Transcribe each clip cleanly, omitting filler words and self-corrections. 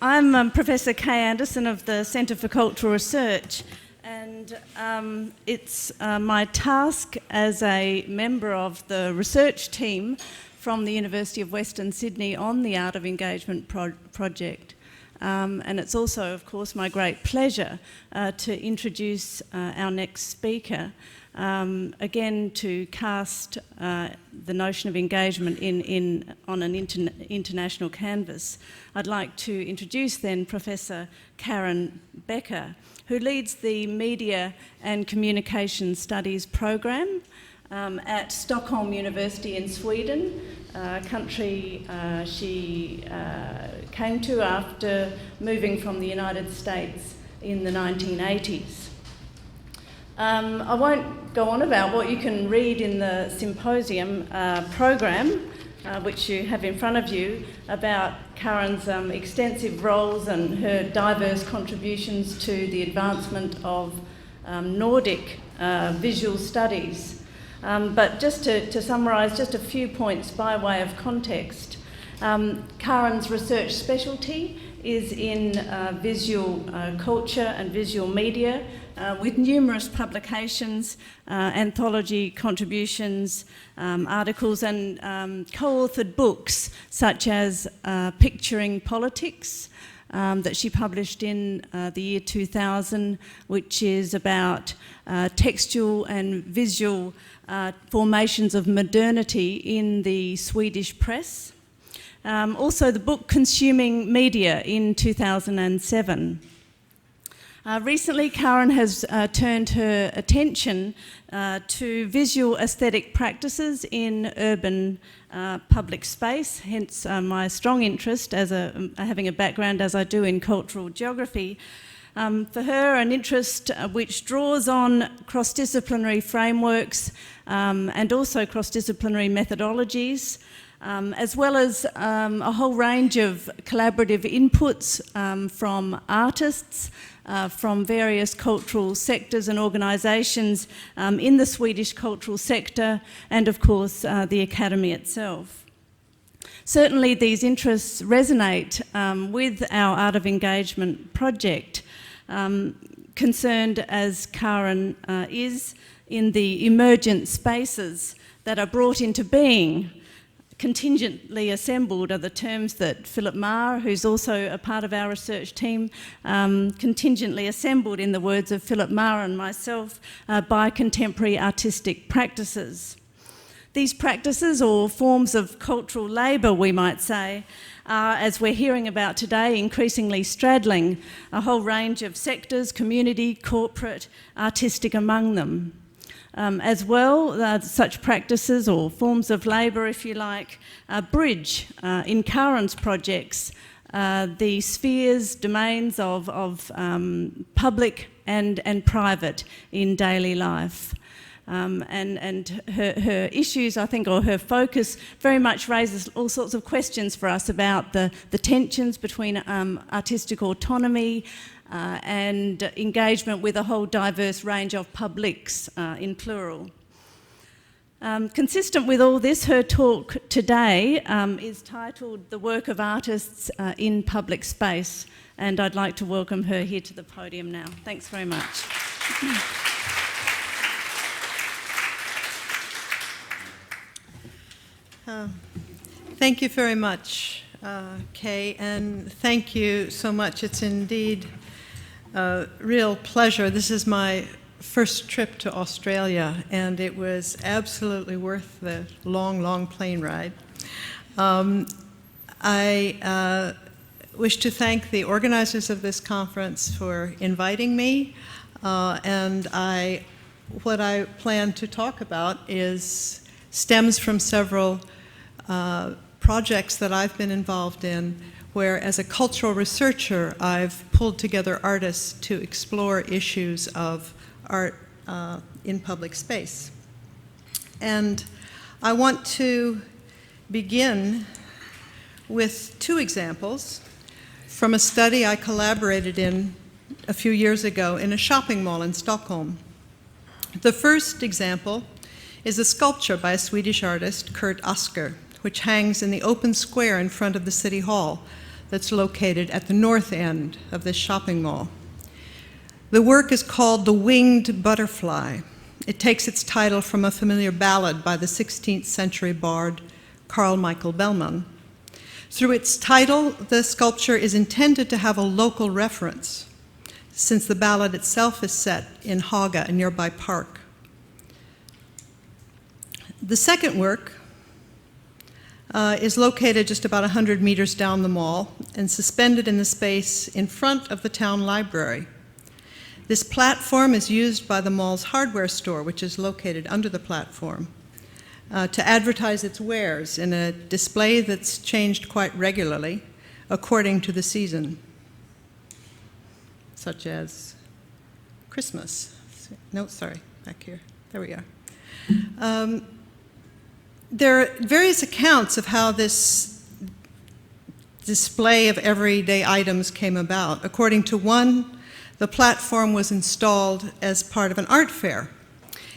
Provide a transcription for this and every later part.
I'm Professor Kay Anderson of the Centre for Cultural Research, and it's my task as a member of the research team from the University of Western Sydney on the Art of Engagement project. And it's also, of course, my great pleasure to introduce our next speaker, again to cast the notion of engagement on an international canvas. I'd like to introduce then Professor Karin Becker, who leads the Media and Communication Studies program at Stockholm University in Sweden, a country she came to after moving from the United States in the 1980s. I won't go on about what you can read in the symposium program, which you have in front of you, about Karin's extensive roles and her diverse contributions to the advancement of Nordic visual studies. But just to summarise just a few points by way of context, Karin's research specialty is in visual culture and visual media, with numerous publications, anthology contributions, articles and co-authored books such as Picturing Politics, that she published in the year 2000, which is about textual and visual formations of modernity in the Swedish press. Also the book Consuming Media in 2007. Recently, Karin has turned her attention to visual aesthetic practices in urban public space, hence my strong interest as having a background as I do in cultural geography. For her, an interest which draws on cross-disciplinary frameworks and also cross-disciplinary methodologies, as well as a whole range of collaborative inputs from artists, from various cultural sectors and organisations in the Swedish cultural sector, and of course the Academy itself. Certainly these interests resonate with our Art of Engagement project, concerned as Karin is in the emergent spaces that are brought into being. Contingently assembled are the terms that Philip Maher, who's also a part of our research team, contingently assembled, in the words of Philip Maher and myself, by contemporary artistic practices. These practices, or forms of cultural labour, we might say, are, as we're hearing about today, increasingly straddling a whole range of sectors, community, corporate, artistic among them. As well, such practices or forms of labour, if you like, bridge in Karin's projects the spheres, domains of public and private in daily life. And her issues, I think, or her focus very much raises all sorts of questions for us about the tensions between artistic autonomy, and engagement with a whole diverse range of publics in plural. Consistent with all this, her talk today is titled The Work of Artists in Public Space, and I'd like to welcome her here to the podium now. Thanks very much. Thank you very much, Kay, and thank you so much. It's indeed a real pleasure. This is my first trip to Australia, and it was absolutely worth the long plane ride. I wish to thank the organizers of this conference for inviting me, and what I plan to talk about stems from several projects that I've been involved in, where as a cultural researcher I've pulled together artists to explore issues of art in public space. And I want to begin with two examples from a study I collaborated in a few years ago in a shopping mall in Stockholm. The first example is a sculpture by a Swedish artist, Kurt Asker, which hangs in the open square in front of the City Hall. that's located at the north end of this shopping mall. The work is called The Winged Butterfly. It takes its title from a familiar ballad by the 16th century bard Carl Michael Bellman. Through its title, the sculpture is intended to have a local reference, since the ballad itself is set in Haga, a nearby park. The second work is located just about 100 meters down the mall and suspended in the space in front of the town library. This platform is used by the mall's hardware store, which is located under the platform, to advertise its wares in a display that's changed quite regularly according to the season, such as Christmas. No, sorry, back here. There we are. There are various accounts of how this display of everyday items came about. According to one, the platform was installed as part of an art fair,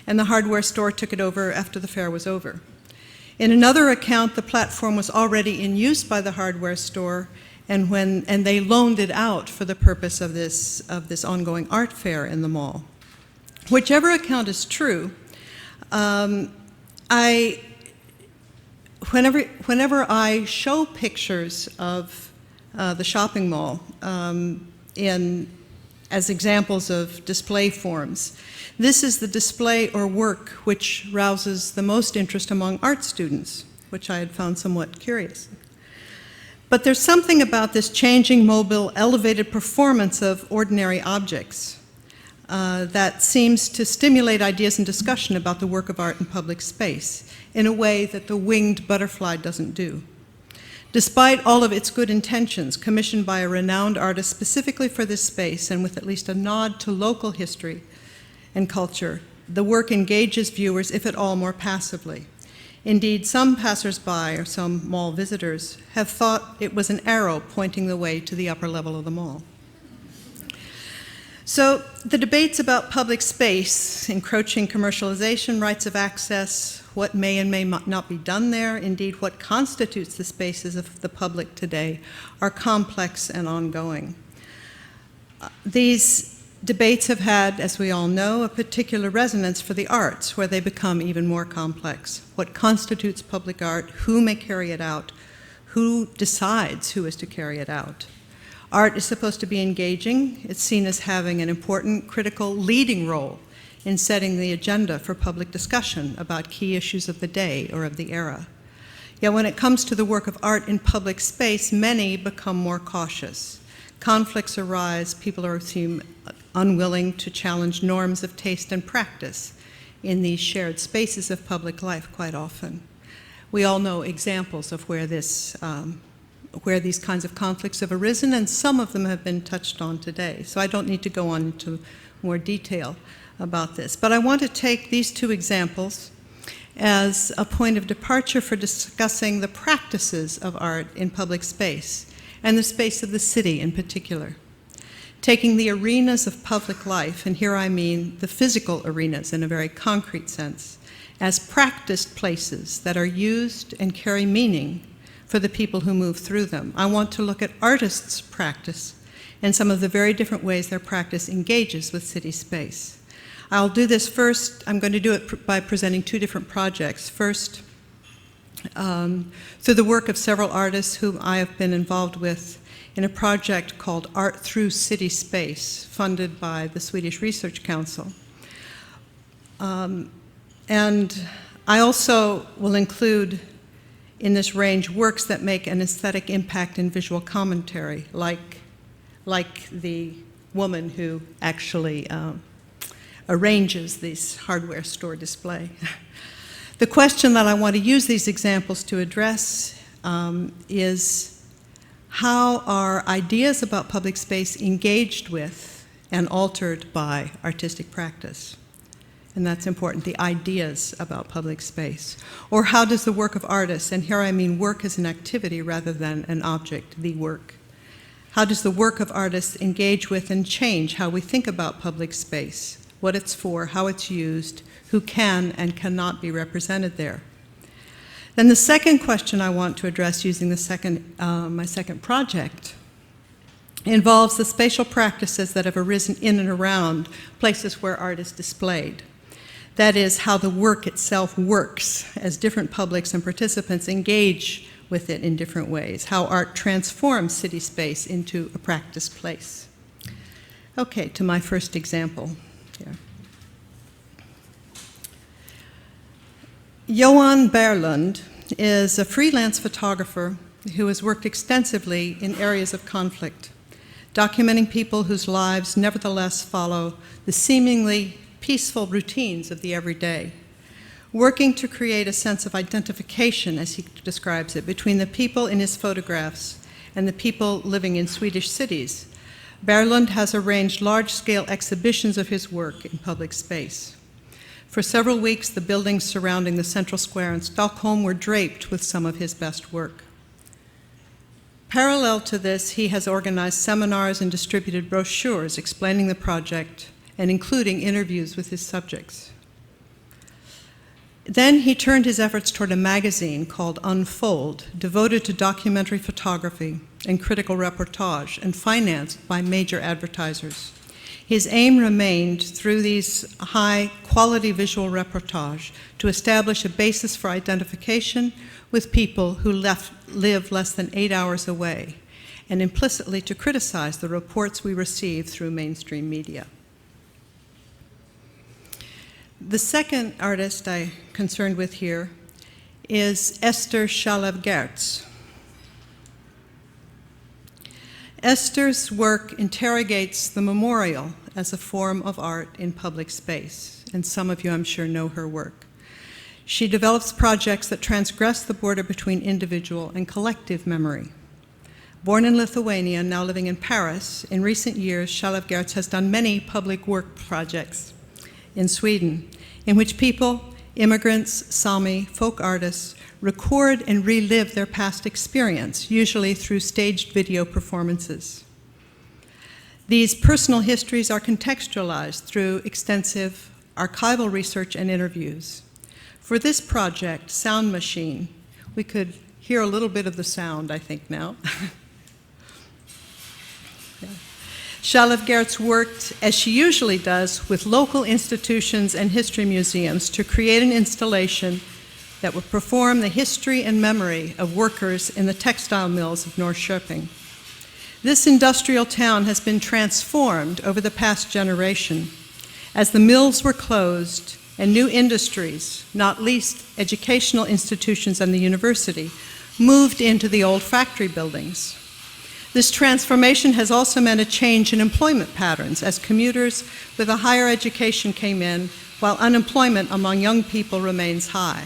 and the hardware store took it over after the fair was over. In another account, the platform was already in use by the hardware store, and they loaned it out for the purpose of this ongoing art fair in the mall. Whichever account is true, Whenever I show pictures of the shopping mall as examples of display forms, this is the display or work which rouses the most interest among art students, which I had found somewhat curious. But there's something about this changing, mobile, elevated performance of ordinary objects that seems to stimulate ideas and discussion about the work of art in public space in a way that the Winged Butterfly doesn't do. Despite all of its good intentions, commissioned by a renowned artist specifically for this space and with at least a nod to local history and culture, the work engages viewers, if at all, more passively. Indeed, some passers-by or some mall visitors have thought it was an arrow pointing the way to the upper level of the mall. So the debates about public space, encroaching commercialization, rights of access, what may and may not be done there, indeed what constitutes the spaces of the public today, are complex and ongoing. These debates have had, as we all know, a particular resonance for the arts, where they become even more complex. What constitutes public art, who may carry it out, who decides who is to carry it out. Art is supposed to be engaging. It's seen as having an important, critical, leading role in setting the agenda for public discussion about key issues of the day or of the era. Yet when it comes to the work of art in public space, many become more cautious. Conflicts arise, people seem unwilling to challenge norms of taste and practice in these shared spaces of public life quite often. We all know examples of where these kinds of conflicts have arisen, and some of them have been touched on today. So I don't need to go on into more detail about this. But I want to take these two examples as a point of departure for discussing the practices of art in public space, and the space of the city in particular. Taking the arenas of public life, and here I mean the physical arenas in a very concrete sense, as practiced places that are used and carry meaning for the people who move through them. I want to look at artists' practice and some of the very different ways their practice engages with city space. I'll do this first. I'm going to do it by presenting two different projects. First, through the work of several artists whom I have been involved with in a project called Art Through City Space, funded by the Swedish Research Council. And I also will include in this range works that make an aesthetic impact in visual commentary, like the woman who actually arranges this hardware store display. The question that I want to use these examples to address is how are ideas about public space engaged with and altered by artistic practice? And that's important, the ideas about public space. Or how does the work of artists, and here I mean work as an activity rather than an object, the work. How does the work of artists engage with and change how we think about public space, what it's for, how it's used, who can and cannot be represented there? Then the second question I want to address using my second project involves the spatial practices that have arisen in and around places where art is displayed. That is, how the work itself works as different publics and participants engage with it in different ways, how art transforms city space into a practice place. Okay, to my first example here. Johan Berglund is a freelance photographer who has worked extensively in areas of conflict, documenting people whose lives nevertheless follow the seemingly peaceful routines of the everyday, working to create a sense of identification, as he describes it, between the people in his photographs and the people living in Swedish cities. Berglund has arranged large-scale exhibitions of his work in public space. For several weeks, the buildings surrounding the central square in Stockholm were draped with some of his best work. Parallel to this, he has organized seminars and distributed brochures explaining the project and including interviews with his subjects. Then he turned his efforts toward a magazine called Unfold, devoted to documentary photography and critical reportage and financed by major advertisers. His aim remained, through these high-quality visual reportage, to establish a basis for identification with people who live less than 8 hours away, and implicitly to criticize the reports we receive through mainstream media. The second artist I'm concerned with here is Esther Shalev-Gertz. Esther's work interrogates the memorial as a form of art in public space, and some of you, I'm sure, know her work. She develops projects that transgress the border between individual and collective memory. Born in Lithuania, now living in Paris, in recent years, Shalev-Gertz has done many public work projects in Sweden, in which people, immigrants, Sami, folk artists, record and relive their past experience, usually through staged video performances. These personal histories are contextualized through extensive archival research and interviews. For this project, Sound Machine, we could hear a little bit of the sound, I think, now. Shalev-Gertz worked, as she usually does, with local institutions and history museums to create an installation that would perform the history and memory of workers in the textile mills of Norrköping. This industrial town has been transformed over the past generation as the mills were closed and new industries, not least educational institutions and the university, moved into the old factory buildings. This transformation has also meant a change in employment patterns as commuters with a higher education came in, while unemployment among young people remains high.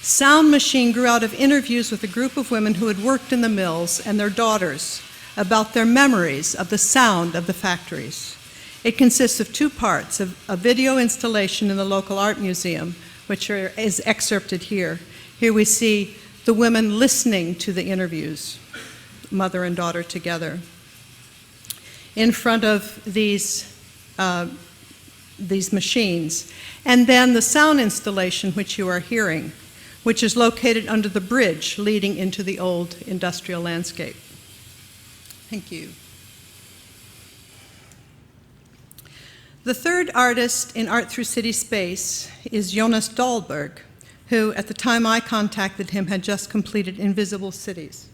Sound Machine grew out of interviews with a group of women who had worked in the mills and their daughters about their memories of the sound of the factories. It consists of two parts, a video installation in the local art museum, which is excerpted here. Here we see the women listening to the interviews, mother and daughter together, in front of these machines. And then the sound installation, which you are hearing, which is located under the bridge leading into the old industrial landscape. Thank you. The third artist in Art Through City Space is Jonas Dahlberg, who, at the time I contacted him, had just completed Invisible Cities,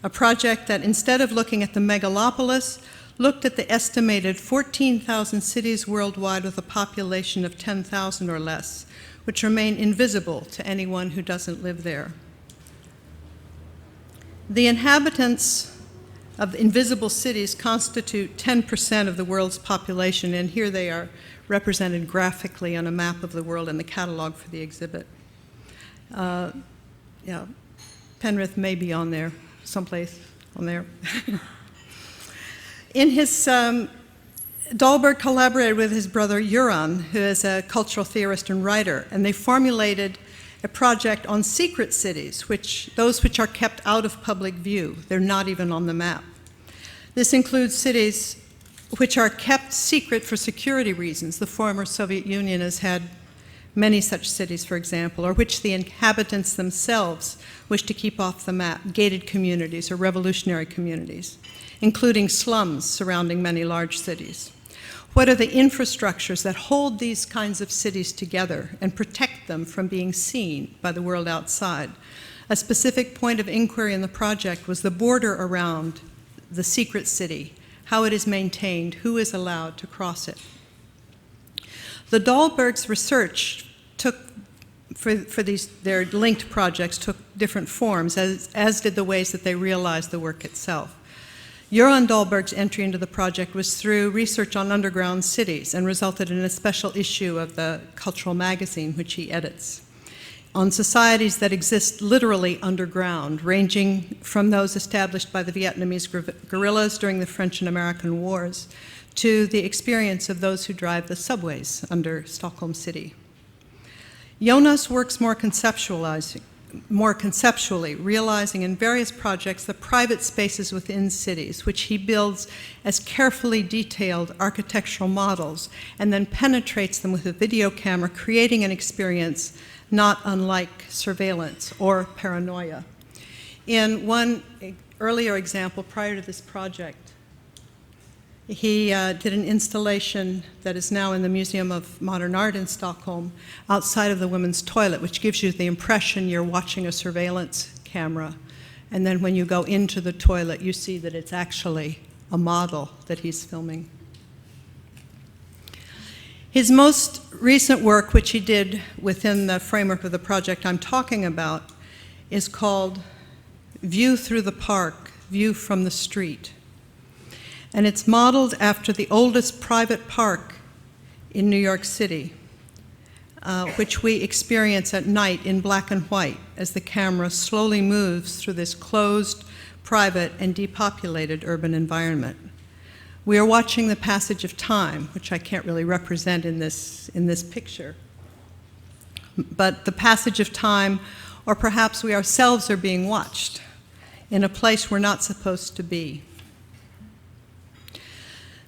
a project that, instead of looking at the megalopolis, looked at the estimated 14,000 cities worldwide with a population of 10,000 or less, which remain invisible to anyone who doesn't live there. The inhabitants of the invisible cities constitute 10% of the world's population, and here they are represented graphically on a map of the world in the catalog for the exhibit. Penrith may be on there, someplace on there. In his, Dahlberg collaborated with his brother Göran, who is a cultural theorist and writer, and they formulated a project on secret cities, those which are kept out of public view. They're not even on the map. This includes cities which are kept secret for security reasons. The former Soviet Union has had many such cities, for example, or which the inhabitants themselves wish to keep off the map, gated communities or revolutionary communities, including slums surrounding many large cities? What are the infrastructures that hold these kinds of cities together and protect them from being seen by the world outside? A specific point of inquiry in the project was the border around the secret city, how it is maintained, who is allowed to cross it. The Dahlbergs' research took, for their linked projects, took different forms, as did the ways that they realized the work itself. Göran Dahlberg's entry into the project was through research on underground cities and resulted in a special issue of the cultural magazine, which he edits, on societies that exist literally underground, ranging from those established by the Vietnamese guerrillas during the French and American wars to the experience of those who drive the subways under Stockholm City. Jonas works more conceptually, realizing in various projects the private spaces within cities, which he builds as carefully detailed architectural models and then penetrates them with a video camera, creating an experience not unlike surveillance or paranoia. In one earlier example, prior to this project, he did an installation that is now in the Museum of Modern Art in Stockholm outside of the women's toilet, which gives you the impression you're watching a surveillance camera. And then when you go into the toilet, you see that it's actually a model that he's filming. His most recent work, which he did within the framework of the project I'm talking about, is called View Through the Park, View from the Street. And it's modeled after the oldest private park in New York City, which we experience at night in black and white as the camera slowly moves through this closed, private, and depopulated urban environment. We are watching the passage of time, which I can't really represent in this picture. But the passage of time, or perhaps we ourselves are being watched in a place we're not supposed to be.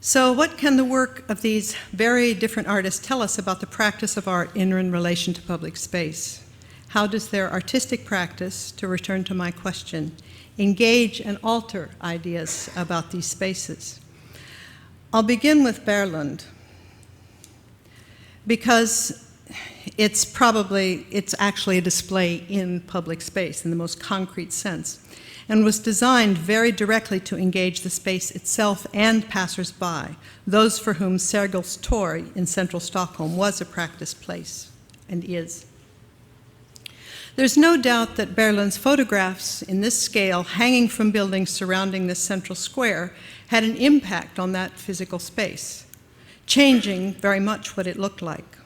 So what can the work of these very different artists tell us about the practice of art in relation to public space? How does their artistic practice, to return to my question, engage and alter ideas about these spaces? I'll begin with Berlund, because it's actually a display in public space in the most concrete sense, and was designed very directly to engage the space itself and passers-by, those for whom Sergels Torg in central Stockholm was a practice place, and is. There's no doubt that Berlund's photographs in this scale, hanging from buildings surrounding this central square, had an impact on that physical space, changing very much what it looked like.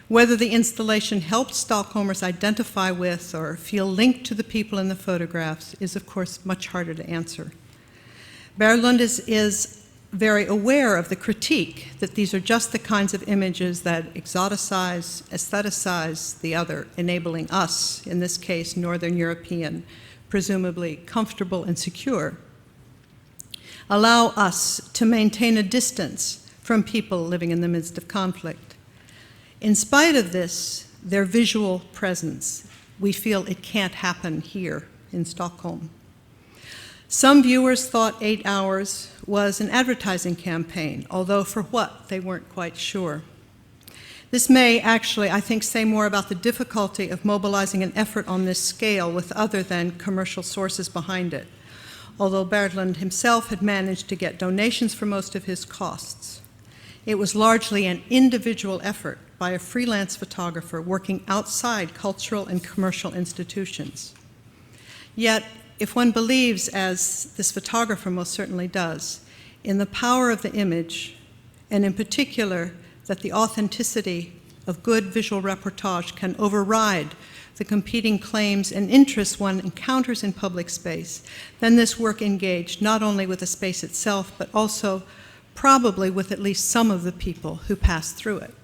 Whether the installation helped Stockholmers identify with or feel linked to the people in the photographs is, of course, much harder to answer. Berlund is very aware of the critique that these are just the kinds of images that exoticize, aestheticize the other, enabling us, in this case, Northern European, presumably comfortable and secure, allow us to maintain a distance from people living in the midst of conflict. In spite of this, their visual presence, we feel it can't happen here in Stockholm. Some viewers thought 8 hours was an advertising campaign, although for what, they weren't quite sure. This may actually, I think, say more about the difficulty of mobilizing an effort on this scale with other than commercial sources behind it, although Berlund himself had managed to get donations for most of his costs. It was largely an individual effort by a freelance photographer working outside cultural and commercial institutions. Yet, if one believes, as this photographer most certainly does, in the power of the image, and in particular that the authenticity of good visual reportage can override the competing claims and interests one encounters in public space, then this work engaged not only with the space itself, but also probably with at least some of the people who pass through it.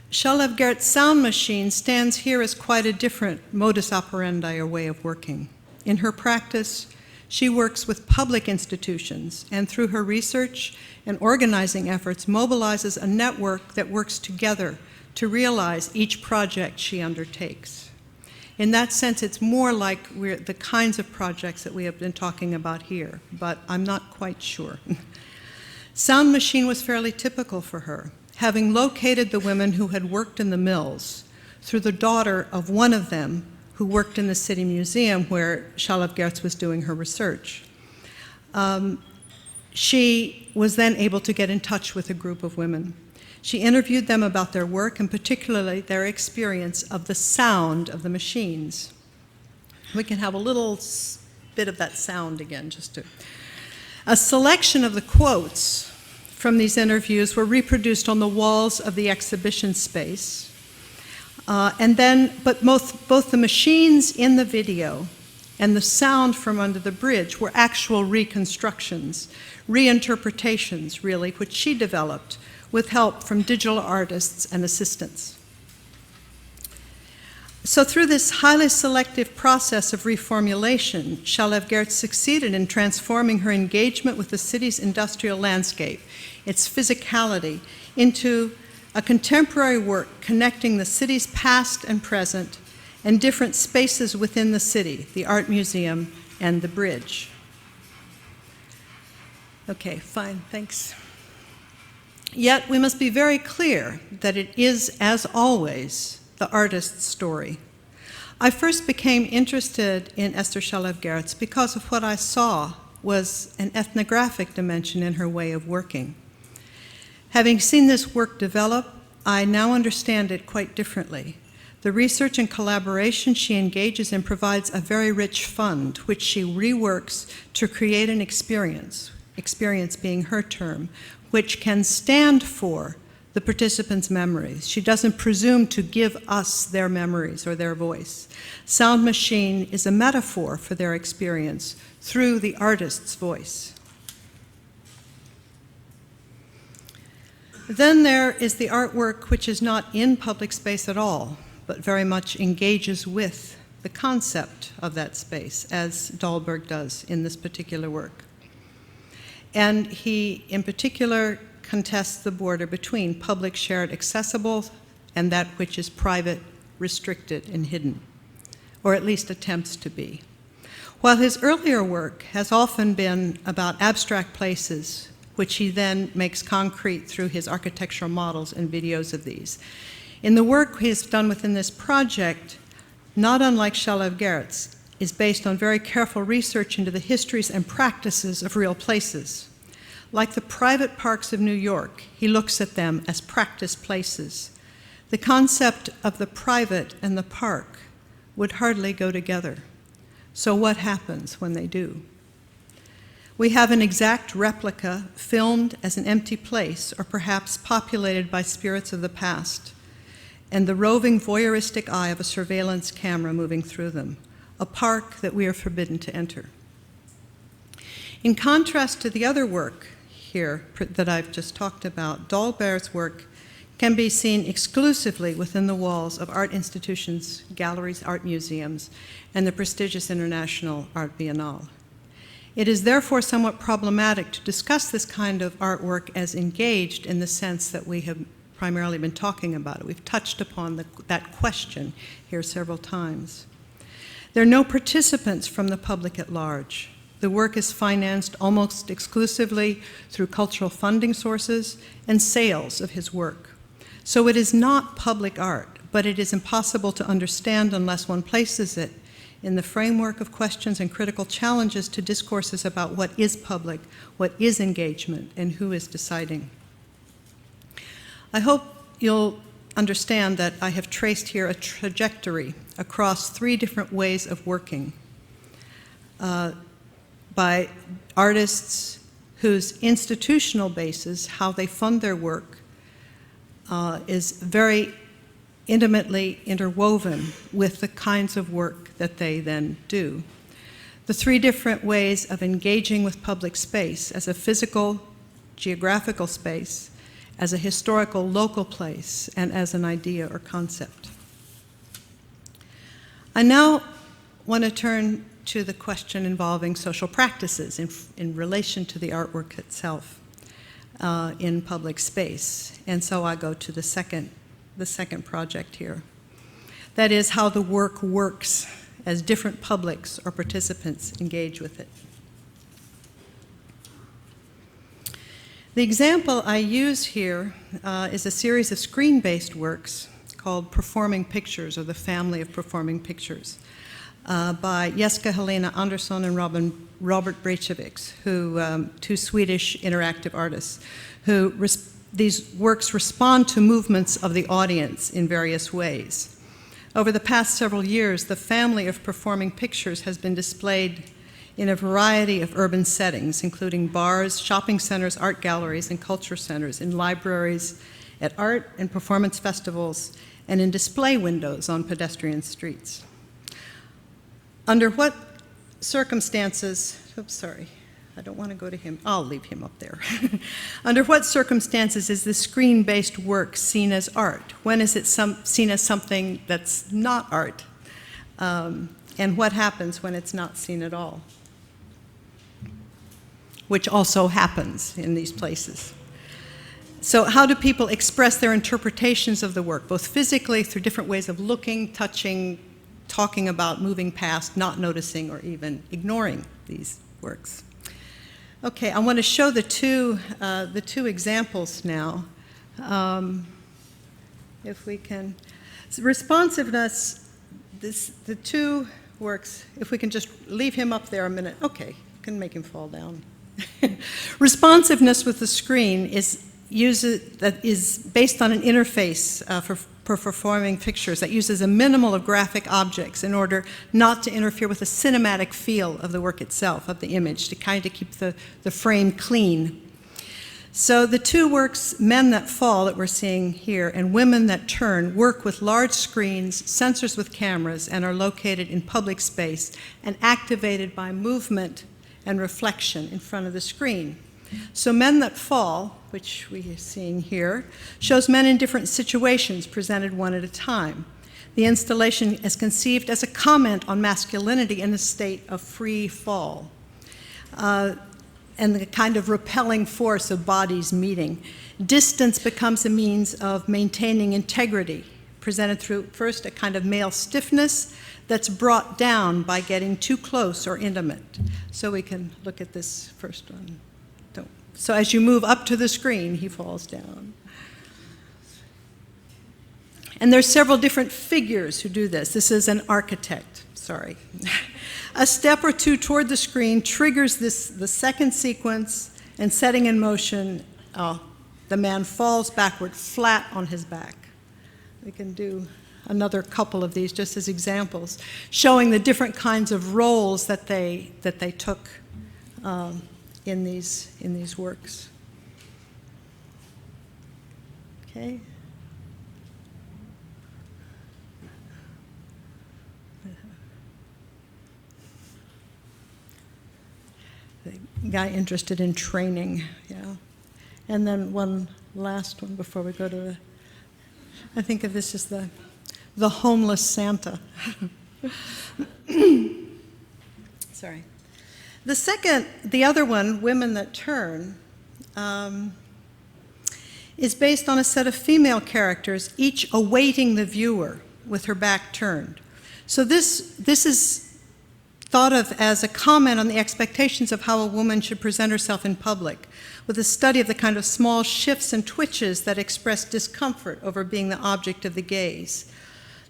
Charlotte Gert's sound machine stands here as quite a different modus operandi or way of working. In her practice, She works with public institutions and through her research and organizing efforts mobilizes a network that works together to realize each project she undertakes. In that sense, it's more like the kinds of projects that we have been talking about here, but I'm not quite sure. Sound Machine was fairly typical for her, having located the women who had worked in the mills through the daughter of one of them who worked in the City Museum where Charlotte Gertz was doing her research. She was then able to get in touch with a group of women. She interviewed them about their work and particularly their experience of the sound of the machines. We can have a little bit of that sound again, just to. A selection of the quotes from these interviews were reproduced on the walls of the exhibition space. But both the machines in the video and the sound from under the bridge were actual reconstructions, reinterpretations, really, which she developed with help from digital artists and assistants. So through this highly selective process of reformulation, Charlotte Gertz succeeded in transforming her engagement with the city's industrial landscape, its physicality, into a contemporary work connecting the city's past and present and different spaces within the city, the art museum and the bridge. Okay, fine, thanks. Yet we must be very clear that it is, as always, the artist's story. I first became interested in Esther Charlotte Gertz because of what I saw was an ethnographic dimension in her way of working. Having seen this work develop, I now understand it quite differently. The research and collaboration she engages in provides a very rich fund, which she reworks to create an experience being her term, which can stand for the participants' memories. She doesn't presume to give us their memories or their voice. Sound Machine is a metaphor for their experience through the artist's voice. Then there is the artwork which is not in public space at all, but very much engages with the concept of that space, as Dahlberg does in this particular work. And he, in particular, contests the border between public, shared, accessible, and that which is private, restricted, and hidden, or at least attempts to be. While his earlier work has often been about abstract places, which he then makes concrete through his architectural models and videos of these. In the work he's done within this project, not unlike Charlotte Gertz, is based on very careful research into the histories and practices of real places. Like the private parks of New York, he looks at them as practice places. The concept of the private and the park would hardly go together. So what happens when they do? We have an exact replica filmed as an empty place, or perhaps populated by spirits of the past, and the roving voyeuristic eye of a surveillance camera moving through them, a park that we are forbidden to enter. In contrast to the other work here that I've just talked about, Dahlberg's work can be seen exclusively within the walls of art institutions, galleries, art museums, and the prestigious International Art Biennale. It is therefore somewhat problematic to discuss this kind of artwork as engaged in the sense that we have primarily been talking about it. We've touched upon that question here several times. There are no participants from the public at large. The work is financed almost exclusively through cultural funding sources and sales of his work. So it is not public art, but it is impossible to understand unless one places it in the framework of questions and critical challenges to discourses about what is public, what is engagement, and who is deciding. I hope you'll understand that I have traced here a trajectory across 3 different ways of working by artists whose institutional basis, how they fund their work, is very intimately interwoven with the kinds of work that they then do. The 3 different ways of engaging with public space as a physical, geographical space, as a historical local place, and as an idea or concept. I now want to turn to the question involving social practices in relation to the artwork itself in public space. And so I go to the second project here. That is how the work works as different publics or participants engage with it. The example I use here is a series of screen-based works called Performing Pictures, or the Family of Performing Pictures, by Jessica Helena Andersson and Robert Brechovics, two Swedish interactive artists, who these works respond to movements of the audience in various ways. Over the past several years, the family of performing pictures has been displayed in a variety of urban settings, including bars, shopping centers, art galleries, and culture centers, in libraries, at art and performance festivals, and in display windows on pedestrian streets. Under what circumstances, oops, sorry, I don't want to go to him. I'll leave him up there. Under what circumstances is the screen-based work seen as art? When is it seen as something that's not art? And what happens when it's not seen at all? Which also happens in these places. So how do people express their interpretations of the work, both physically through different ways of looking, touching, talking about, moving past, not noticing, or even ignoring these works? Okay, I want to show the two examples now. If we can, responsiveness, the two works, if we can just leave him up there a minute. Okay, can make him fall down. Responsiveness with the screen is based on an interface for performing pictures that uses a minimal of graphic objects in order not to interfere with the cinematic feel of the work itself, of the image, to kind of keep the frame clean. So the two works, Men That Fall, that we're seeing here, and Women That Turn, work with large screens, sensors with cameras, and are located in public space and activated by movement and reflection in front of the screen. So Men That Fall, which we are seeing here, shows men in different situations presented one at a time. The installation is conceived as a comment on masculinity in a state of free fall, and the kind of repelling force of bodies meeting. Distance becomes a means of maintaining integrity, presented through first a kind of male stiffness that's brought down by getting too close or intimate. So we can look at this first one. So as you move up to the screen, he falls down. And there's several different figures who do this. This is an architect, sorry. A step or two toward the screen triggers the second sequence, and setting in motion, the man falls backward, flat on his back. We can do another couple of these just as examples, showing the different kinds of roles that they took in these works. Okay. The guy interested in training, yeah. And then one last one before we go to I think of this as the homeless Santa. Sorry. The other one, Women That Turn, is based on a set of female characters, each awaiting the viewer with her back turned. So this is thought of as a comment on the expectations of how a woman should present herself in public, with a study of the kind of small shifts and twitches that express discomfort over being the object of the gaze.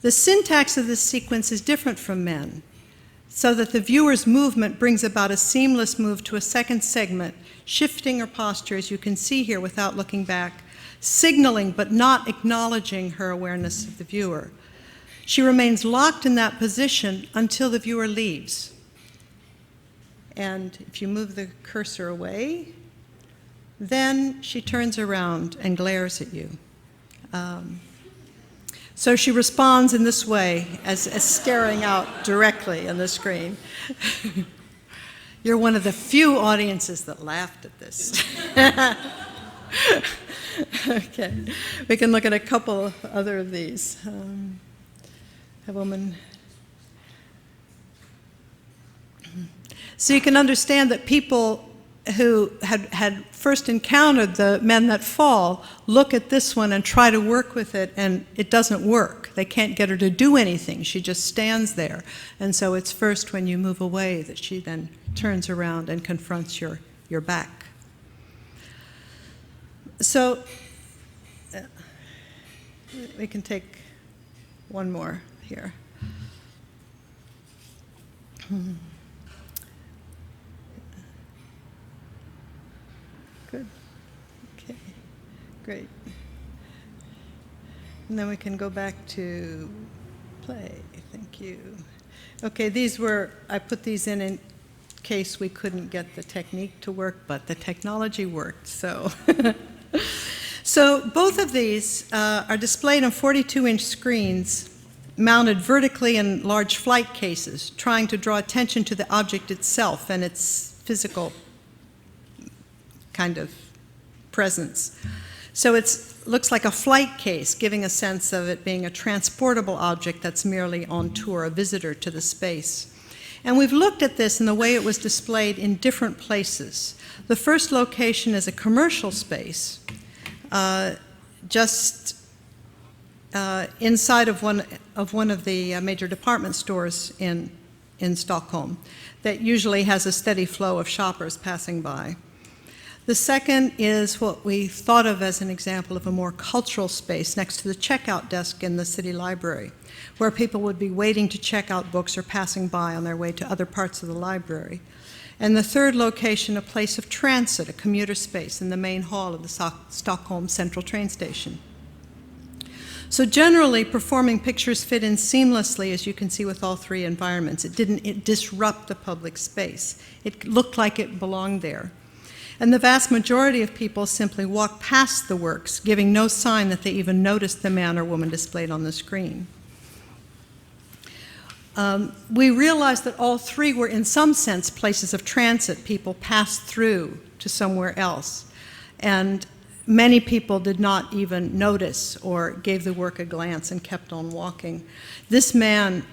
The syntax of this sequence is different from Men, so that the viewer's movement brings about a seamless move to a second segment, shifting her posture, as you can see here, without looking back, signaling but not acknowledging her awareness of the viewer. She remains locked in that position until the viewer leaves. And if you move the cursor away, then she turns around and glares at you. So she responds in this way, as staring out directly on the screen. You're one of the few audiences that laughed at this. Okay, we can look at a couple other of these. A woman. So you can understand that people who had first encountered the Men That Fall look at this one and try to work with it, and it doesn't work. They can't get her to do anything. She just stands there. And so it's first when you move away that she then turns around and confronts your back. So we can take one more here. Good. Okay. Great. And then we can go back to play. Thank you. Okay, I put these in case we couldn't get the technique to work, but the technology worked, so. So both of these are displayed on 42-inch screens mounted vertically in large flight cases, trying to draw attention to the object itself and its physical kind of presence. So it looks like a flight case, giving a sense of it being a transportable object that's merely on tour, a visitor to the space. And we've looked at this in the way it was displayed in different places. The first location is a commercial space, just inside of one of the major department stores in Stockholm that usually has a steady flow of shoppers passing by. The second is what we thought of as an example of a more cultural space next to the checkout desk in the city library, where people would be waiting to check out books or passing by on their way to other parts of the library. And the third location, a place of transit, a commuter space in the main hall of the Stockholm Central train station. So generally, performing pictures fit in seamlessly, as you can see with all three environments. It didn't disrupt the public space. It looked like it belonged there. And the vast majority of people simply walked past the works, giving no sign that they even noticed the man or woman displayed on the screen. We realized that all three were in some sense places of transit. People passed through to somewhere else. And many people did not even notice or gave the work a glance and kept on walking. This man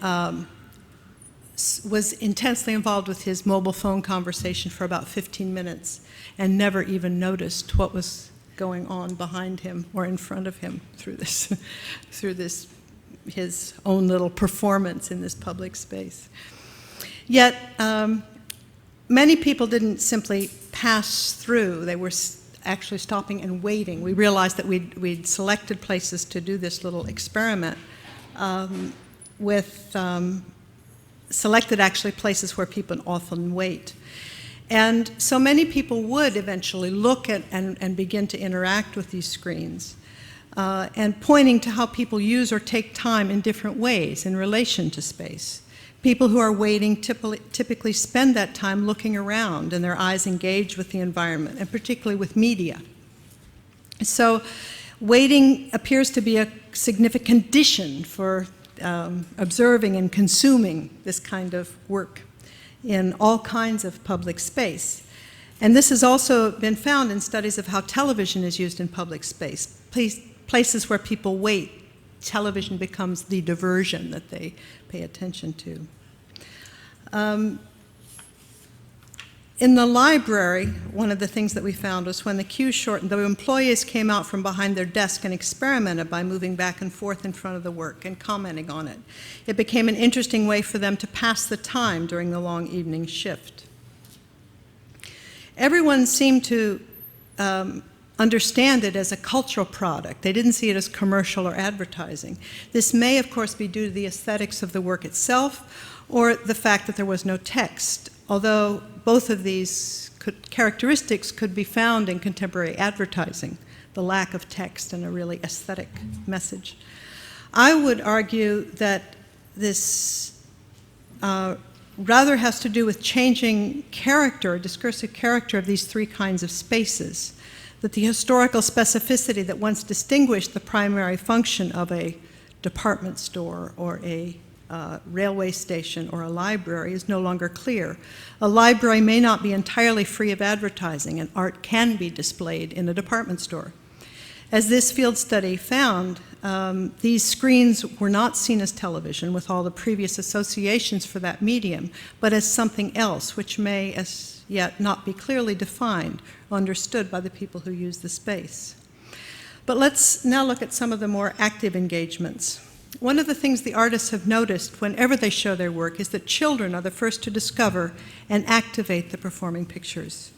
was intensely involved with his mobile phone conversation for about 15 minutes and never even noticed what was going on behind him or in front of him through this his own little performance in this public space. Yet, many people didn't simply pass through. They were actually stopping and waiting. We realized that we'd selected places to do this little experiment selected actually places where people often wait. And so many people would eventually look at and begin to interact with these screens, and pointing to how people use or take time in different ways in relation to space. People who are waiting typically spend that time looking around and their eyes engaged with the environment, and particularly with media. So waiting appears to be a significant condition for observing and consuming this kind of work in all kinds of public space. And this has also been found in studies of how television is used in public space. Places where people wait, television becomes the diversion that they pay attention to. In the library, one of the things that we found was when the queues shortened, the employees came out from behind their desk and experimented by moving back and forth in front of the work and commenting on it. It became an interesting way for them to pass the time during the long evening shift. Everyone seemed to understand it as a cultural product. They didn't see it as commercial or advertising. This may, of course, be due to the aesthetics of the work itself or the fact that there was no text, although both of these characteristics could be found in contemporary advertising, the lack of text and a really aesthetic message. I would argue that this rather has to do with changing character, discursive character of these three kinds of spaces, that the historical specificity that once distinguished the primary function of a department store or a railway station or a library is no longer clear. A library may not be entirely free of advertising, and art can be displayed in a department store. As this field study found, these screens were not seen as television with all the previous associations for that medium, but as something else, which may as yet not be clearly defined or understood by the people who use the space. But let's now look at some of the more active engagements. One of the things the artists have noticed whenever they show their work is that children are the first to discover and activate the performing pictures.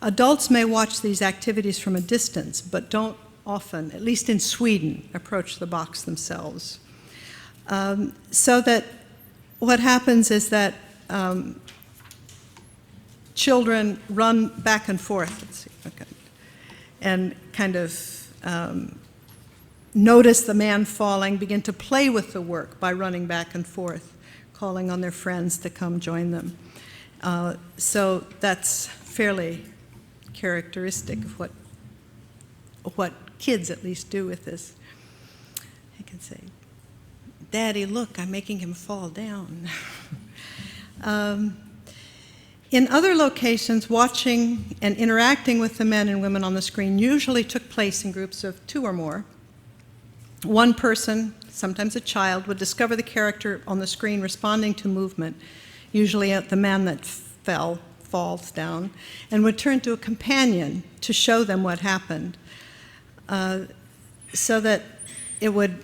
Adults may watch these activities from a distance, but don't often, at least in Sweden, approach the box themselves. So that what happens is that children run back and forth, let's see, okay, and kind of notice the man falling, begin to play with the work by running back and forth, calling on their friends to come join them. So that's fairly characteristic of what kids at least do with this. I can say, "Daddy, look, I'm making him fall down." In other locations, watching and interacting with the men and women on the screen usually took place in groups of 2 or more. One person, sometimes a child, would discover the character on the screen responding to movement, usually the man that falls down, and would turn to a companion to show them what happened, so that it would,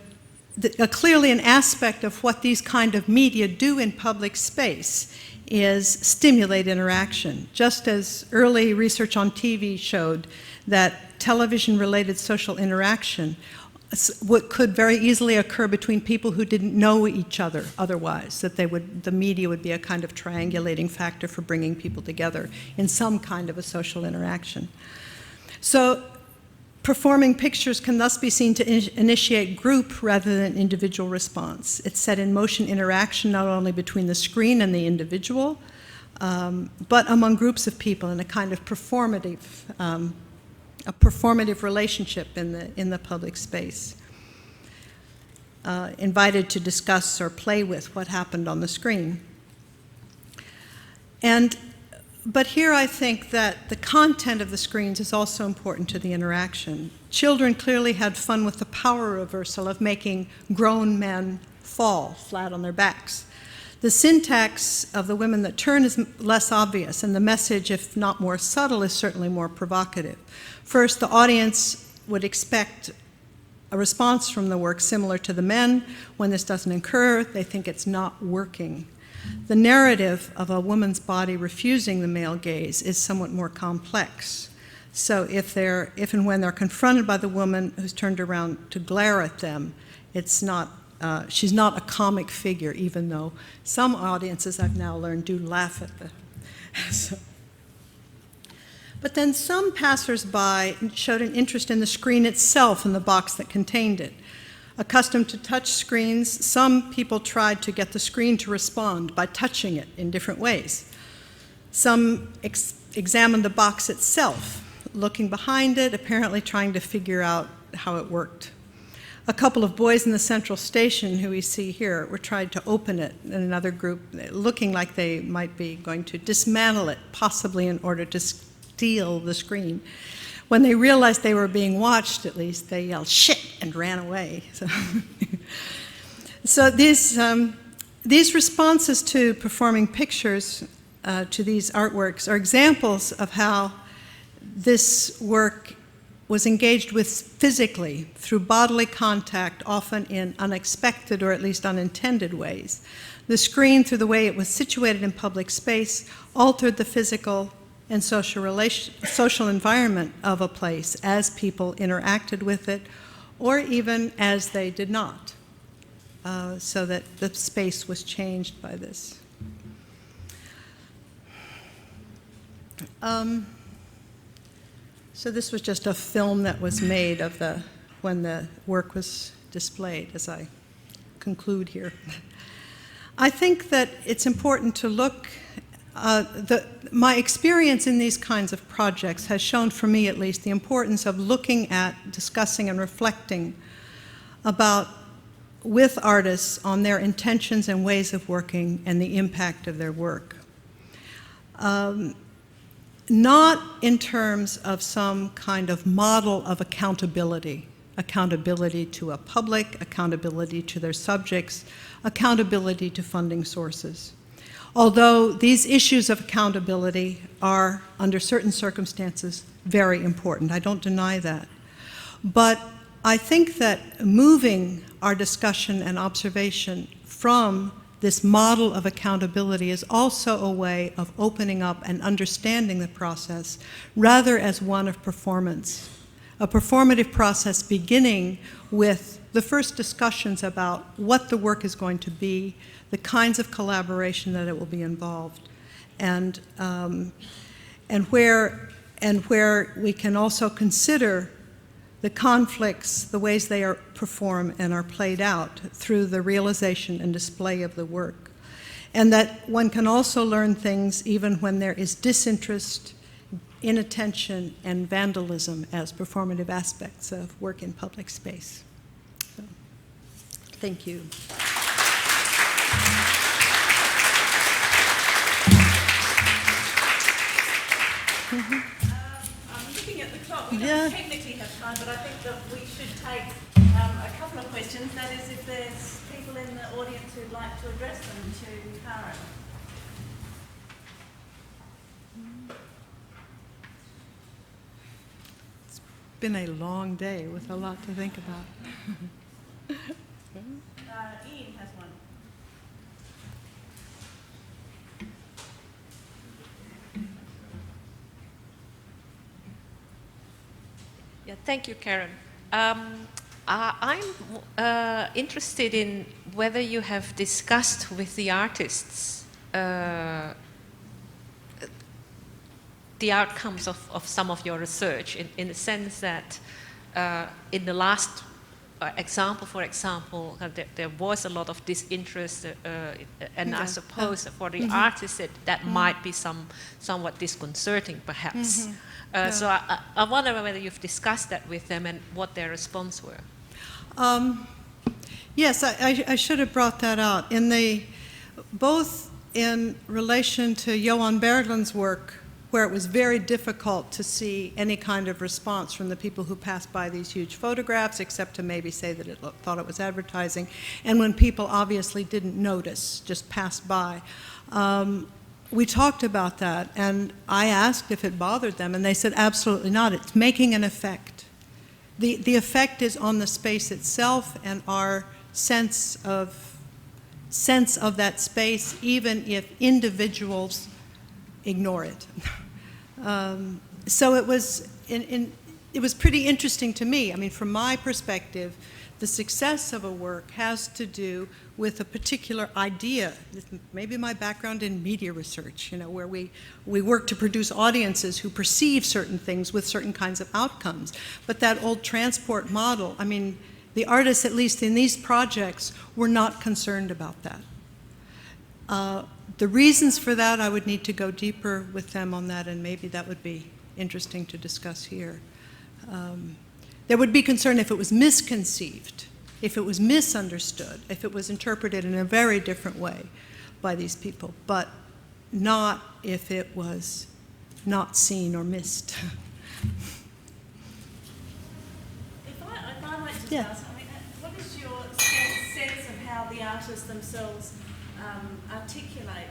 clearly an aspect of what these kind of media do in public space is stimulate interaction. Just as early research on TV showed that television-related social interaction could very easily occur between people who didn't know each other otherwise, that the media would be a kind of triangulating factor for bringing people together in some kind of a social interaction. So performing pictures can thus be seen to initiate group rather than individual response. It set in motion interaction not only between the screen and the individual, but among groups of people in a kind of performative relationship in the public space, invited to discuss or play with what happened on the screen. But here I think that the content of the screens is also important to the interaction. Children clearly had fun with the power reversal of making grown men fall flat on their backs. The syntax of the women that turn is less obvious, and the message, if not more subtle, is certainly more provocative. First, the audience would expect a response from the work similar to the men. When this doesn't occur, they think it's not working. The narrative of a woman's body refusing the male gaze is somewhat more complex. So if and when they're confronted by the woman who's turned around to glare at them, she's not a comic figure, even though some audiences, I've now learned, do laugh at the. But then some passers-by showed an interest in the screen itself and the box that contained it. Accustomed to touch screens, some people tried to get the screen to respond by touching it in different ways. Some examined the box itself, looking behind it, apparently trying to figure out how it worked. A couple of boys in the central station, who we see here, were trying to open it, and another group looking like they might be going to dismantle it, possibly in order to steal the screen. When they realized they were being watched, at least, they yelled, "Shit!" and ran away. So these responses to performing pictures, to these artworks, are examples of how this work was engaged with physically, through bodily contact, often in unexpected or at least unintended ways. The screen, through the way it was situated in public space, altered the physical and social environment of a place as people interacted with it, or even as they did not, so that the space was changed by this. So this was just a film that was made of when the work was displayed, as I conclude here. I think that it's important to look. My experience in these kinds of projects has shown, for me at least, the importance of looking at, discussing, and reflecting with artists on their intentions and ways of working and the impact of their work. Not in terms of some kind of model of accountability, accountability to a public, accountability to their subjects, accountability to funding sources. Although these issues of accountability are, under certain circumstances, very important. I don't deny that. But I think that moving our discussion and observation from this model of accountability is also a way of opening up and understanding the process rather as one of performance. A performative process beginning with the first discussions about what the work is going to be, the kinds of collaboration that it will be involved, and where we can also consider the conflicts, the ways they are performed and are played out through the realization and display of the work. And that one can also learn things even when there is disinterest, inattention, and vandalism as performative aspects of work in public space. So, thank you. I'm looking at the clock. We don't technically have time, but I think that we should take a couple of questions. That is, if there's people in the audience who'd like to address them to Karin. It's been a long day with a lot to think about. Ian has one. Yeah, thank you, Karin. I'm interested in whether you have discussed with the artists the outcomes of some of your research, in the sense that in the last example, for example, there was a lot of disinterest, and I suppose for the artists that might be somewhat disconcerting, perhaps. So I wonder whether you've discussed that with them and what their response were. Yes, I should have brought that out. Both in relation to Johan Berglund's work, where it was very difficult to see any kind of response from the people who passed by these huge photographs, except to maybe say that it thought it was advertising, and when people obviously didn't notice, just passed by. We talked about that, and I asked if it bothered them, and they said absolutely not. It's making an effect. The effect is on the space itself and our sense of that space, even if individuals ignore it. So it was pretty interesting to me. I mean, from my perspective, the success of a work has to do with a particular idea. Maybe my background in media research, where we work to produce audiences who perceive certain things with certain kinds of outcomes. But that old transport model, I mean, the artists, at least in these projects, were not concerned about that. The reasons for that, I would need to go deeper with them on that, and maybe that would be interesting to discuss here. There would be concern if it was misconceived, if it was misunderstood, if it was interpreted in a very different way by these people, but not if it was not seen or missed. If I might just ask, I mean, what is your sense of how the artists themselves articulate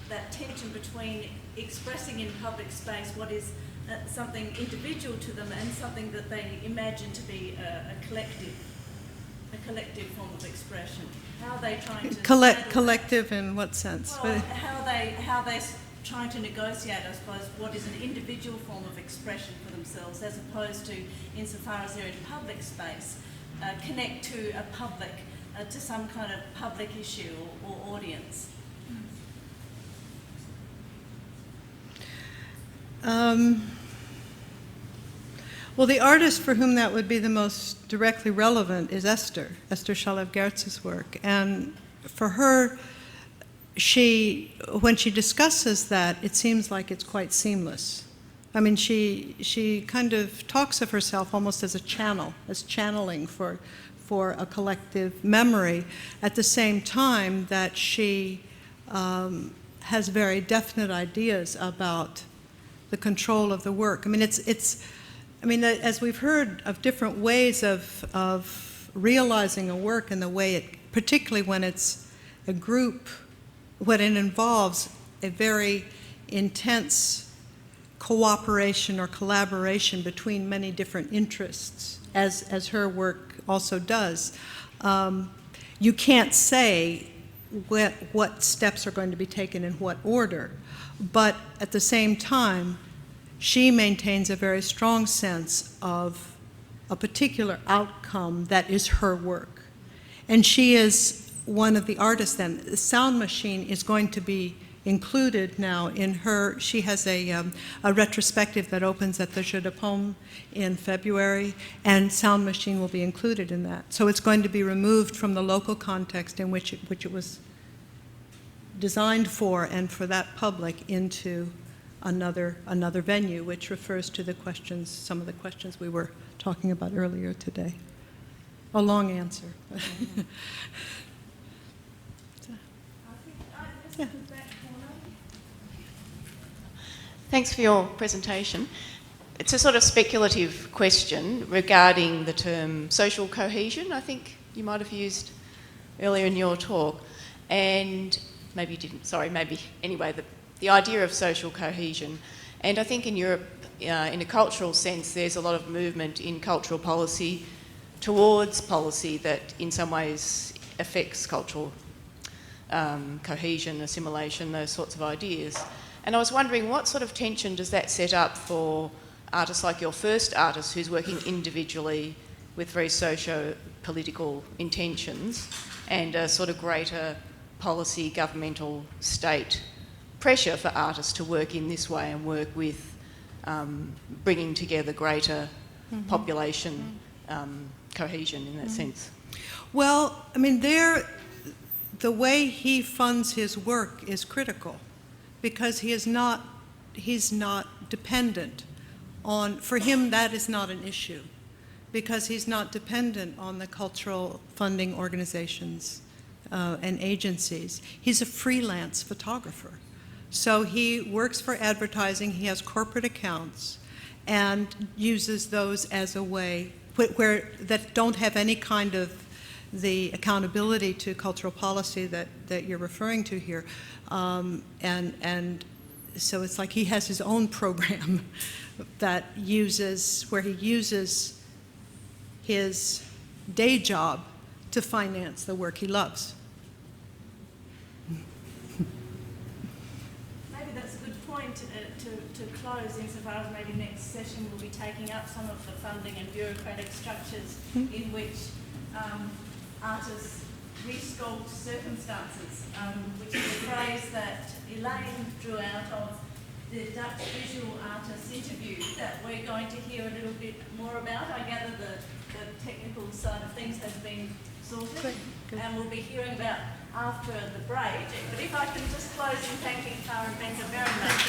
that tension between expressing in public space what is something individual to them and something that they imagine to be a collective form of expression? How are they trying to collective in what sense? Well, how they're trying to negotiate, I suppose, what is an individual form of expression for themselves, as opposed to, insofar as they're in public space, connect to a public, to some kind of public issue or audience. Well, the artist for whom that would be the most directly relevant is Esther Shalev-Gertz's work. And for her, when she discusses that, it seems like it's quite seamless. I mean, she kind of talks of herself almost as a channel, as channeling for a collective memory, at the same time that she has very definite ideas about the control of the work. I mean, I mean, as we've heard of different ways of realizing a work and the way it, particularly when it's a group, when it involves a very intense cooperation or collaboration between many different interests, as her work also does. You can't say what steps are going to be taken in what order, but at the same time, she maintains a very strong sense of a particular outcome that is her work. And she is one of the artists then. The sound machine is going to be included now in her, she has a retrospective that opens at the Jeu de Paume in February, and sound machine will be included in that. So it's going to be removed from the local context in which it was designed for and for that public into another venue, which refers to the questions, some of the questions we were talking about earlier today. A long answer. Yeah. Thanks for your presentation. It's a sort of speculative question regarding the term social cohesion, I think you might have used earlier in your talk. And maybe you didn't, sorry, maybe, anyway, the idea of social cohesion. And I think in Europe, in a cultural sense, there's a lot of movement in cultural policy towards policy that in some ways affects cultural cohesion, assimilation, those sorts of ideas. And I was wondering, what sort of tension does that set up for artists like your first artist, who's working individually with very socio-political intentions, and a sort of greater policy, governmental, state pressure for artists to work in this way and work with bringing together greater population cohesion in that sense? Well, I mean, the way he funds his work is critical, because he's not dependent on, for him that is not an issue, because he's not dependent on the cultural funding organizations and agencies. He's a freelance photographer. So he works for advertising, he has corporate accounts, and uses those as a way where that don't have any kind of the accountability to cultural policy that you're referring to here. And so it's like he has his own program that where he uses his day job to finance the work he loves. Maybe that's a good point to close, insofar as maybe next session we'll be taking up some of the funding and bureaucratic structures in which artists resculpt circumstances, which is a phrase that Elaine drew out of the Dutch visual artist interview that we're going to hear a little bit more about. I gather the technical side of things has been sorted, and we'll be hearing about after the break. But if I can just close in thanking Karin Becker very much.